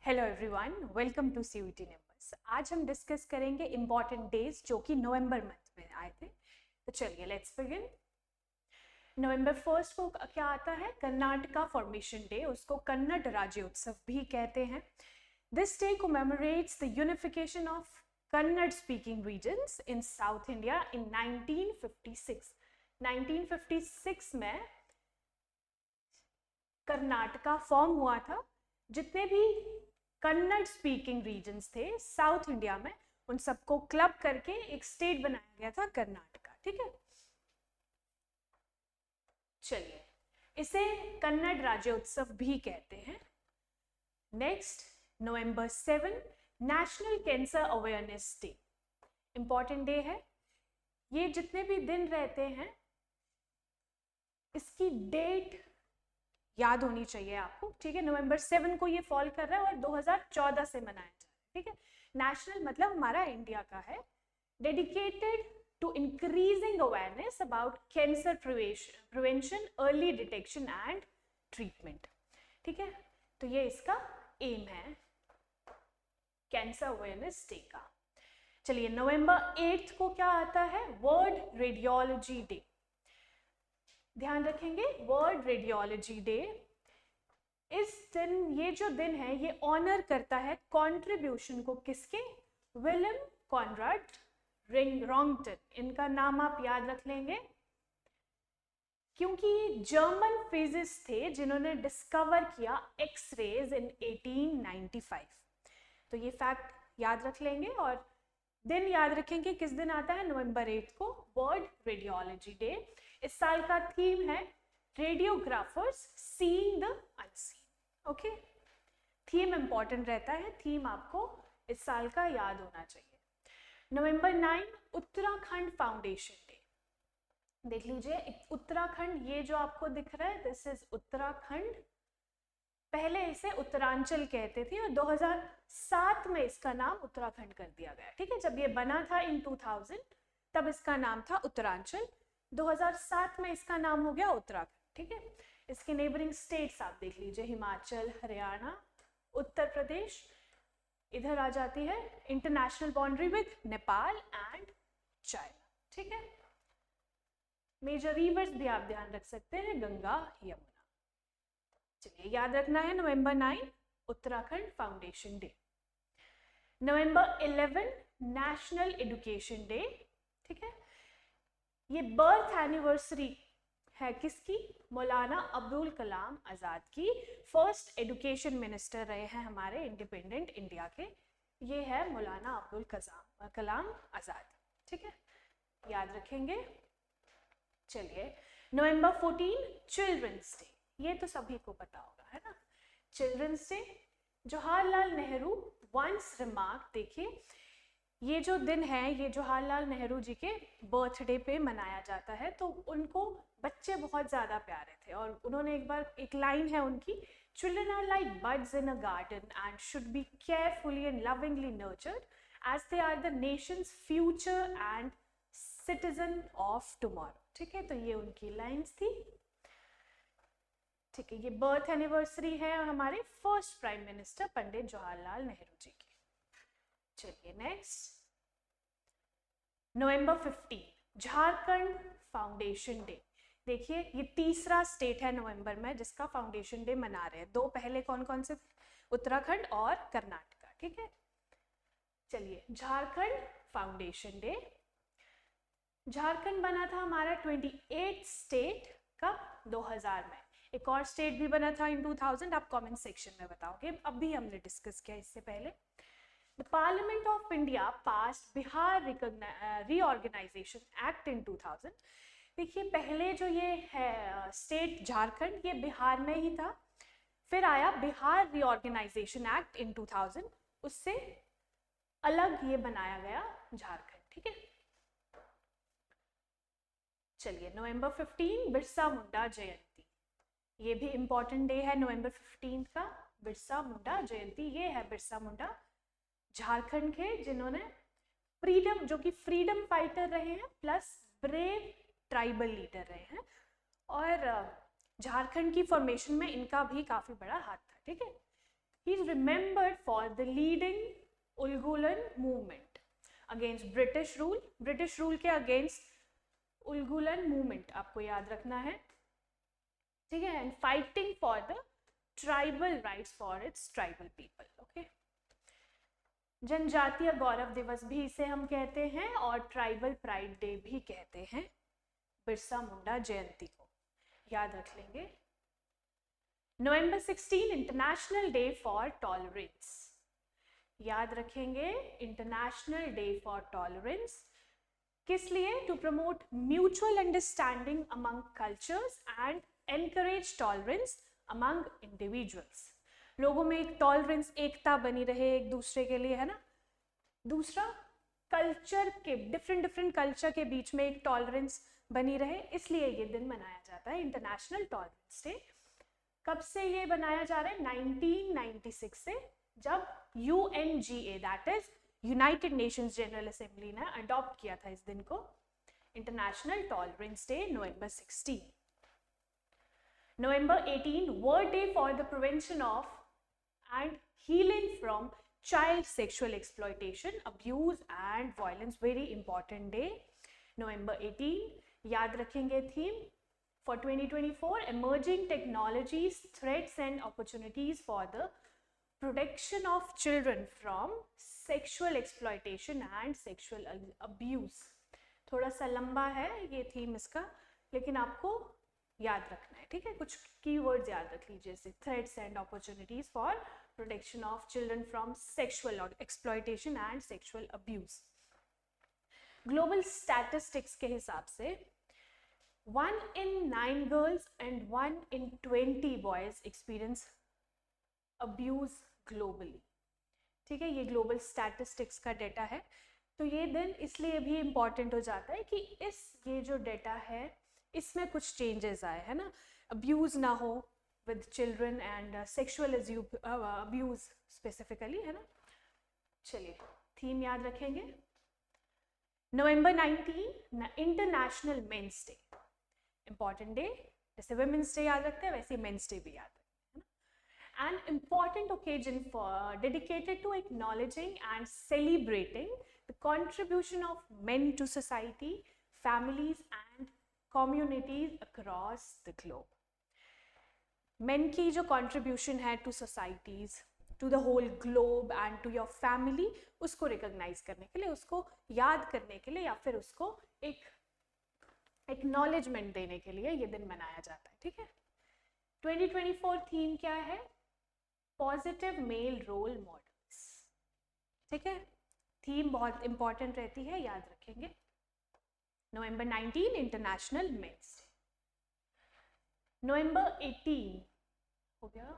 Hello everyone, welcome to CUT numbers. आज हम discuss करेंगे इम्पॉर्टेंट डेज जो कि नवंबर मंथ में आए थे। तो चलिए लेट्स बिगिन। नवंबर 1 को क्या आता है? कर्नाटका फॉर्मेशन डे, उसको कन्नड़ राज्योत्सव भी कहते हैं। This day commemorates the unification of Kannada speaking regions in South India in 1956. 1956 में कर्नाटका फॉर्म हुआ था। जितने भी कन्नड़ स्पीकिंग रीजन्स थे साउथ इंडिया में, उन सबको क्लब करके एक स्टेट बनाया गया था कर्नाटका। ठीक है, चलिए इसे कन्नड़ राज्योत्सव भी कहते हैं। नेक्स्ट, नवंबर 7 national cancer awareness day, important day है। ये जितने भी दिन रहते हैं इसकी डेट याद होनी चाहिए आपको। ठीक है, नवंबर 7 को ये फॉल कर रहा है और 2014 से मनाया जा रहा है। ठीक है, नेशनल मतलब हमारा इंडिया का है। Dedicated to increasing awareness about cancer prevention, early detection and treatment. ठीक है, तो ये इसका एम है कैंसर अवेयरनेस डे का। चलिए, नवंबर 8 को क्या आता है? World radiology day. ध्यान रखेंगे, वर्ल्ड रेडियोलॉजी डे। इस दिन, ये जो दिन है ये ऑनर करता है कंट्रीब्यूशन को किसके? William Conrad Roentgen. इनका नाम आप याद रख लेंगे क्योंकि ये जर्मन फिजिसिस्ट थे जिन्होंने डिस्कवर किया एक्स-रेज इन 1895। तो ये फैक्ट याद रख लेंगे और दिन याद रखेंगे किस दिन आता है? नवंबर 8 को, वर्ल्ड रेडियोलॉजी डे। इस साल का थीम है radiographers seeing the unseen. Okay, theme important रहता है, थीम आपको इस साल का याद होना चाहिए। नवंबर 9 उत्तराखंड फाउंडेशन डे। देख लीजिए, उत्तराखंड ये जो आपको दिख रहा है, दिस इज उत्तराखंड। पहले इसे उत्तरांचल कहते थे और 2007 में इसका नाम उत्तराखंड कर दिया गया। ठीक है, जब ये बना था इन 2000 तब इसका नाम था उत्तरांचल, 2007 में इसका नाम हो गया उत्तराखंड। ठीक है, इसके नेबरिंग स्टेट्स आप देख लीजिए, हिमाचल, हरियाणा, उत्तर प्रदेश, इधर आ जाती है international boundary with Nepal and China. ठीक है, मेजर रिवर्स भी आप ध्यान रख सकते हैं, गंगा, यमुना। चलिए, याद रखना है नवंबर 9 उत्तराखंड फाउंडेशन डे। नवंबर 11 नेशनल एजुकेशन डे। ठीक है, ये बर्थ एनिवर्सरी है किसकी? मौलाना अब्दुल कलाम आज़ाद की। फर्स्ट एजुकेशन मिनिस्टर रहे हैं हमारे इंडिपेंडेंट इंडिया के, ये है मौलाना अब्दुल कलाम आज़ाद। ठीक है, याद रखेंगे। चलिए, नवंबर 14 चिल्ड्रंस डे, ये तो सभी को पता होगा, है ना? Children's day, Jawaharlal Nehru once remark. देखिए, ये जो दिन है ये जवाहरलाल नेहरू जी के बर्थडे पे मनाया जाता है। तो उनको बच्चे बहुत ज़्यादा प्यारे थे और उन्होंने एक बार, एक लाइन है उनकी, children are like buds in a garden and should be carefully and lovingly nurtured as they are the nation's future and citizen of tomorrow. ठीक है, तो ये उनकी लाइन्स थी। ठीक है, ये बर्थ एनिवर्सरी है हमारे first prime minister Pandit Jawaharlal Nehru ji की। चलिए नेक्स्ट, नवंबर 15 झारखंड फाउंडेशन डे। देखिए, ये तीसरा स्टेट है नवंबर में जिसका फाउंडेशन डे मना रहे हैं। दो पहले कौन कौन से? उत्तराखंड और कर्नाटका। ठीक है, चलिए, झारखंड फाउंडेशन डे। झारखंड बना था हमारा 28 स्टेट का 2000 में। एक और स्टेट भी बना था इन 2000, आप कमेंट सेक्शन में बताओगे, अभी हमने डिस्कस किया इससे पहले। The Parliament of India passed Bihar Reorganization Act in 2000। देखिए, पहले जो ये है स्टेट झारखंड, ये बिहार में ही था, फिर आया बिहार रीऑर्गेनाइजेशन एक्ट इन 2000, उससे अलग ये बनाया गया झारखंड। ठीक है, चलिए, नवंबर 15 बिरसा मुंडा जयंती, ये भी इंपॉर्टेंट डे है नवंबर 15 का, बिरसा मुंडा जयंती। ये है बिरसा मुंडा झारखंड के, जिन्होंने फ्रीडम, जो कि फ्रीडम फाइटर रहे हैं प्लस ब्रेव ट्राइबल लीडर रहे हैं, और झारखंड की फॉर्मेशन में इनका भी काफी बड़ा हाथ था। ठीक है, He is remembered for the leading Ulgulan movement against British rule. British rule के against Ulgulan movement आपको याद रखना है, ठीक है, and fighting for the tribal rights for its tribal people. Okay. जनजातीय गौरव दिवस भी इसे हम कहते हैं और ट्राइबल प्राइड डे भी कहते हैं बिरसा मुंडा जयंती को, याद रख लेंगे. November 16 international day for tolerance, याद रखेंगे इंटरनेशनल डे फॉर टॉलरेंस. किस लिए? To promote mutual understanding among cultures and encourage tolerance among individuals. लोगों में एक टॉलरेंस, एकता बनी रहे एक दूसरे के लिए, है ना. दूसरा, कल्चर के डिफरेंट कल्चर के बीच में एक टॉलरेंस बनी रहे, इसलिए ये दिन मनाया जाता है इंटरनेशनल टॉलरेंस डे. कब से ये बनाया जा रहा है? 1996 से, जब UNGA that is United Nations general assembly ने अडॉप्ट किया था इस दिन को, international tolerance day November 16. November 18 World Day for the Prevention of and Healing from Child Sexual Exploitation, Abuse and Violence, very important day. November 18, याद रखेंगे theme for 2024, Emerging Technologies, Threats and Opportunities for the Protection of Children from Sexual Exploitation and Sexual Abuse. थोड़ा सा लंबा है ये theme इसका, लेकिन आपको याद रखना है, ठीक है. कुछ कीवर्ड्स याद रख लीजिए, जैसे threats and opportunities for protection of children from sexual exploitation and sexual abuse. Global statistics के हिसाब से 1 in 9 girls and 1 in 20 boys experience abuse globally, ठीक है. ये ग्लोबल स्टैटिस्टिक्स का डेटा है. तो ये दिन इसलिए भी इम्पॉर्टेंट हो जाता है कि ये जो डेटा है इसमें कुछ चेंजेस आए, है ना. अब्यूज ना हो with children and sexual abuse specifically, है ना. चलिए, थीम याद रखेंगे. नवंबर 19 international men's day, important day. जैसे वुमेन्स डे याद रखते हैं वैसे मेंस डे भी याद रखते हैं, है ना. An important occasion for dedicated to acknowledging and celebrating the contribution of men to society, families and communities across the globe. Men की जो contribution है to societies, to the whole globe and to your family, उसको recognize करने के लिए, उसको याद करने के लिए, या फिर उसको एक acknowledgement देने के लिए ये दिन मनाया जाता है, ठीक है. 2024 थीम क्या है? पॉजिटिव मेल रोल मॉडल्स, ठीक है. थीम बहुत इंपॉर्टेंट रहती है, याद रखेंगे. नवंबर 19 इंटरनेशनल मेंस डे. नवंबर 18 हो गया,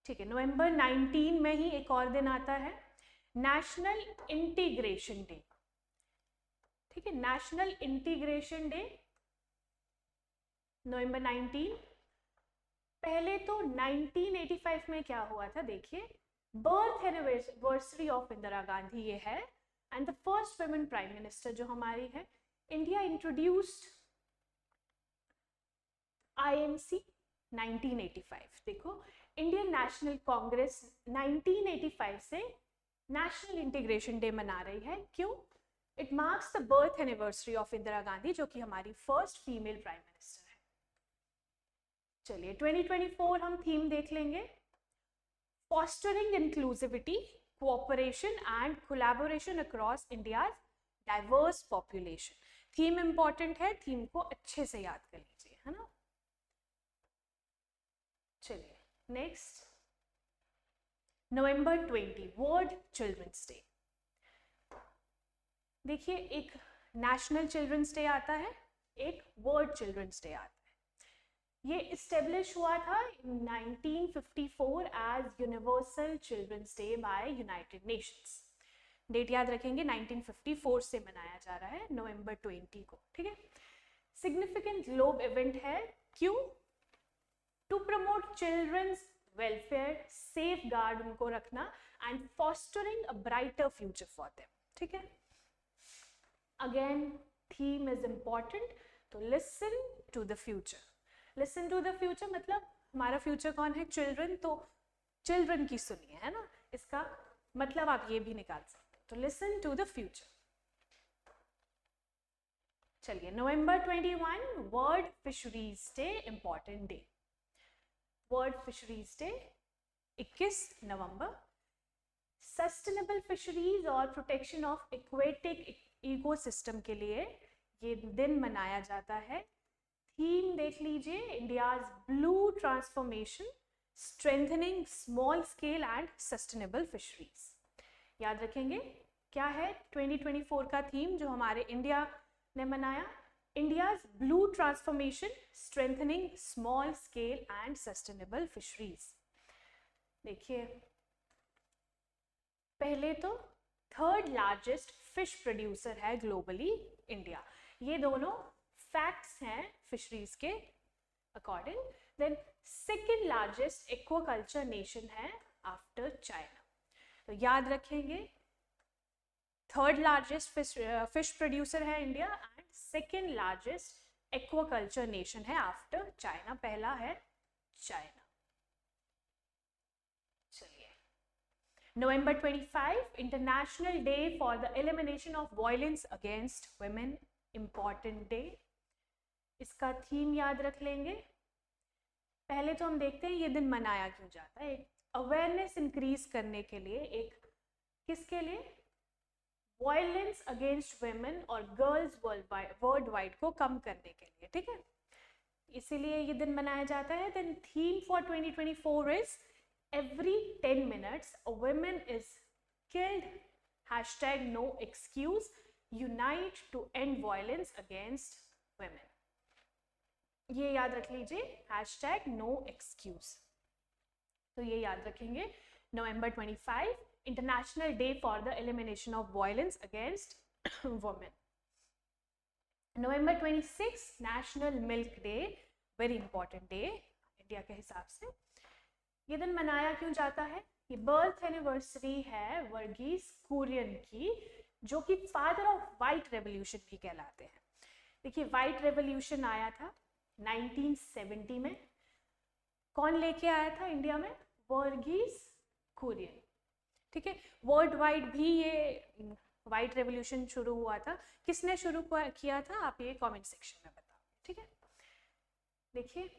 ठीक है. नवंबर 19 में ही एक और दिन आता है, नेशनल इंटीग्रेशन डे, ठीक है. नेशनल इंटीग्रेशन डे नवंबर 19. पहले तो 1985 में क्या हुआ था देखिए, birth anniversary of Indira Gandhi ये है, and the first women prime minister जो हमारी है. India introduced INC 1985. देखो, इंडियन नेशनल कांग्रेस 1985 से नेशनल इंटीग्रेशन डे मना रही है. क्यों? It marks the birth anniversary of Indira Gandhi, जो कि हमारी फर्स्ट फीमेल प्राइम मिनिस्टर है. चलिए, 2024 हम थीम देख लेंगे. Fostering inclusivity, cooperation and collaboration across India's diverse population. Theme important है, थीम को अच्छे से याद कर लीजिए, है ना. चलिए, नेक्स्ट. नवंबर 20 वर्ल्ड चिल्ड्रंस डे. देखिए, एक नेशनल चिल्ड्रंस डे आता है, एक वर्ल्ड चिल्ड्रंस डे आता है. ये इस्टेब्लिश हुआ था 1954 as universal children's day by United Nations. Date याद रखेंगे, 1954 से मनाया जा रहा है नवंबर 20 को, ठीक है. सिग्निफिकेंट ग्लोब इवेंट है. क्यों? To promote children's welfare, safeguard उनको रखना, and fostering a brighter future for them, ठीक है. अगेन थीम इज इंपॉर्टेंट, तो listen to the future. Listen to the future मतलब हमारा फ्यूचर कौन है? चिल्ड्रन. तो चिल्ड्रन की सुनिए, है ना, इसका मतलब आप ये भी निकाल सकते हैं। तो लिसन टू द फ्यूचर। चलिए, November 21 world fisheries day, important day. World fisheries day 21 November. Sustainable fisheries और प्रोटेक्शन ऑफ एक्वेटिक इकोसिस्टम के लिए ये दिन मनाया जाता है। थीम देख लीजिए, India's blue transformation, strengthening small scale and sustainable fisheries. याद रखेंगे क्या है 2024 का थीम जो हमारे इंडिया ने मनाया? India's blue transformation, strengthening small scale and sustainable fisheries. देखिए, पहले तो थर्ड लार्जेस्ट फिश प्रोड्यूसर है ग्लोबली इंडिया। ये दोनों फैक्ट्स हैं फिशरीज के according. Then second largest aquaculture nation है आफ्टर चाइना। तो याद रखेंगे, थर्ड लार्जेस्ट फिश प्रोड्यूसर है India and second largest aquaculture nation है आफ्टर चाइना। पहला है चाइना। चलिए, November 25 international day for the elimination of violence against women, important day. इसका थीम याद रख लेंगे। पहले तो हम देखते हैं ये दिन मनाया क्यों जाता है। एक अवेयरनेस इंक्रीज करने के लिए, एक किसके लिए? वायलेंस अगेंस्ट वुमेन और गर्ल्स वर्ल्ड वाइड को कम करने के लिए, ठीक है, इसीलिए ये दिन मनाया जाता है। Then theme for 2024 is every 10 minutes a woman is killed, hashtag no excuse, unite to end violence against women। ये याद रख लीजिए, hashtag no excuse। तो ये याद रखेंगे, नवंबर 25 international day for the elimination of violence against women. November 26 national milk day, very important day India के हिसाब से। ये दिन मनाया क्यों जाता है? ये बर्थ एनिवर्सरी है वर्गीस कुरियन की, जो कि फादर ऑफ व्हाइट रेवोल्यूशन भी कहलाते हैं। देखिए, व्हाइट रेवोल्यूशन आया था 1970 में। कौन लेके आया था इंडिया में? वर्गीस कुरियन, ठीक है। वर्ल्ड वाइड भी ये व्हाइट रेवोल्यूशन शुरू हुआ था। किसने शुरू किया था? आप ये कमेंट सेक्शन में बताओ, ठीक है। देखिए,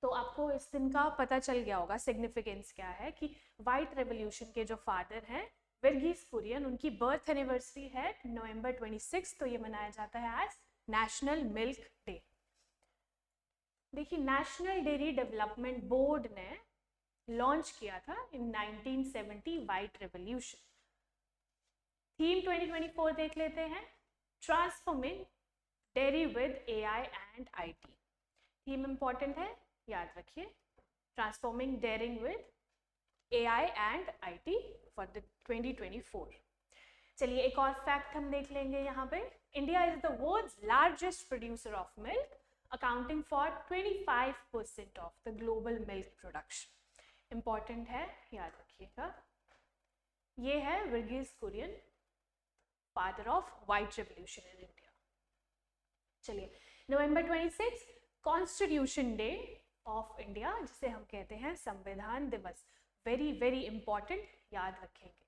तो आपको इस दिन का पता चल गया होगा सिग्निफिकेंस क्या है, कि व्हाइट रेवोल्यूशन के जो फादर हैं वर्गीस कुरियन, उनकी बर्थ एनिवर्सरी है नवंबर 26, तो ये मनाया जाता है एज नेशनल मिल्क डे। देखिए, नेशनल डेयरी डेवलपमेंट बोर्ड ने लॉन्च किया था इन 1970 व्हाइट रेवोल्यूशन। थीम 2024 देख लेते हैं, transforming dairy with AI and IT. Theme important है, याद रखिए, transforming dairying with AI and IT for the 2024। चलिए, एक और फैक्ट हम देख लेंगे यहाँ पे। India is the world's largest producer of milk, accounting for 25% of the global milk production. Important है, याद रखिएगा। ये है Verghese Kurien, father of white revolution in India. चलिए, November 26 constitution day of India, जिसे हम कहते हैं संविधान दिवस। वेरी वेरी इंपॉर्टेंट, याद रखेंगे।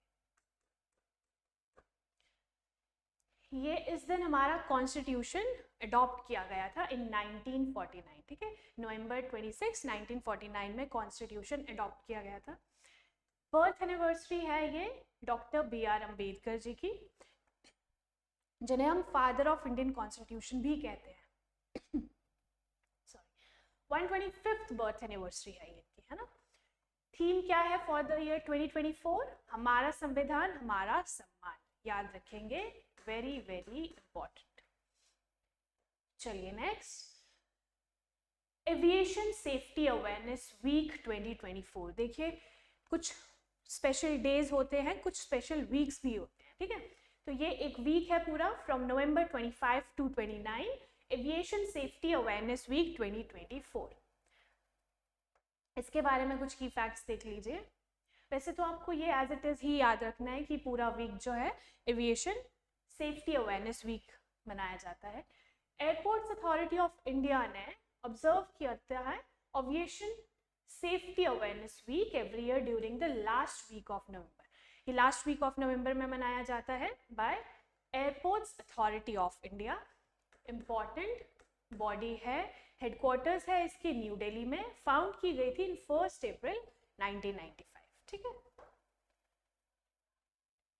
ये इस दिन हमारा कॉन्स्टिट्यूशन अडॉप्ट किया गया था इन 1949, ठीक है। नवंबर 26 1949 में कॉन्स्टिट्यूशन अडॉप्ट किया गया था। बर्थ एनिवर्सरी है ये डॉक्टर BR अम्बेडकर जी की, जिन्हें हम फादर ऑफ इंडियन कॉन्स्टिट्यूशन भी कहते हैं। सॉरी, 125th बर्थ एनिवर्सरी है ये, है ना। थीम क्या है फॉर द ईयर 2024? हमारा संविधान हमारा सम्मान, याद रखेंगे, वेरी वेरी इंपॉर्टेंट। चलिए, next, aviation safety awareness week 2024। देखिए, कुछ स्पेशल डेज होते हैं, कुछ स्पेशल वीक्स भी होते हैं, ठीक है। तो ये एक वीक है पूरा, from November 25 to 29, aviation safety awareness week 2024। इसके बारे में कुछ की फैक्ट्स देख लीजिए। वैसे तो आपको ये एज इट इज ही याद रखना है कि पूरा वीक जो है एविएशन सेफ्टी अवेयरनेस वीक मनाया जाता है। एयरपोर्ट्स अथॉरिटी ऑफ इंडिया ने ऑब्जर्व किया है aviation safety awareness week every year during the last week of November. ये लास्ट वीक ऑफ नवंबर में मनाया जाता है by airports authority of India. Important body है, हेडक्वार्टर्स है इसकी न्यू दिल्ली में, फाउंड की गई थी इन 1 अप्रैल 1995। ठीक है,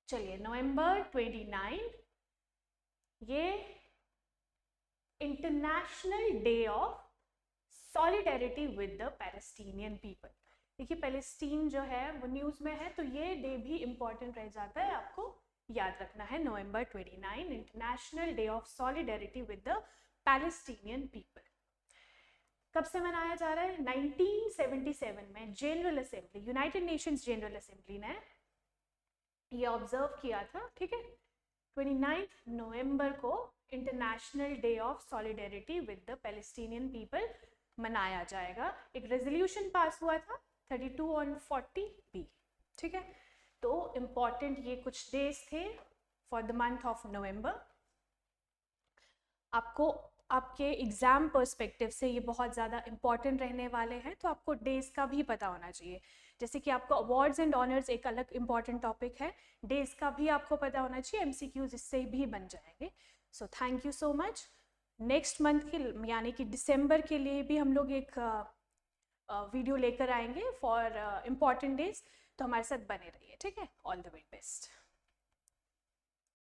चलिए नवंबर 29 ये international day of solidarity with the Palestinian people. देखिए पैलेस्टीन जो है वो न्यूज़ में है, तो ये डे भी इम्पॉर्टेंट रह जाता है, आपको याद रखना है। नवंबर 29 international day of solidarity with the Palestinian people. कब से मनाया जा रहा है? 1977 में general assembly, United Nations general assembly ने ये ऑब्जर्व किया था। ठीक है, 29 नवंबर को international day of solidarity with the Palestinian people मनाया जाएगा। एक रेजोल्यूशन पास हुआ था 32 और 40B। ठीक है, तो इम्पॉर्टेंट ये कुछ डेज थे for the month of November. आपको आपके एग्जाम पर्सपेक्टिव से ये बहुत ज़्यादा इम्पॉर्टेंट रहने वाले हैं, तो आपको डेज का भी पता होना चाहिए। जैसे कि आपको अवार्ड्स एंड ऑनर्स एक अलग इम्पॉर्टेंट टॉपिक है, डेज का भी आपको पता होना चाहिए, MCQs इससे भी बन जाएंगे। So thank you so much. Next month के यानी कि दिसंबर के लिए भी हम लोग एक वीडियो लेकर आएंगे फॉर इम्पॉर्टेंट डेज, तो हमारे साथ बने रहिए। ठीक है, ऑल द वेरी बेस्ट।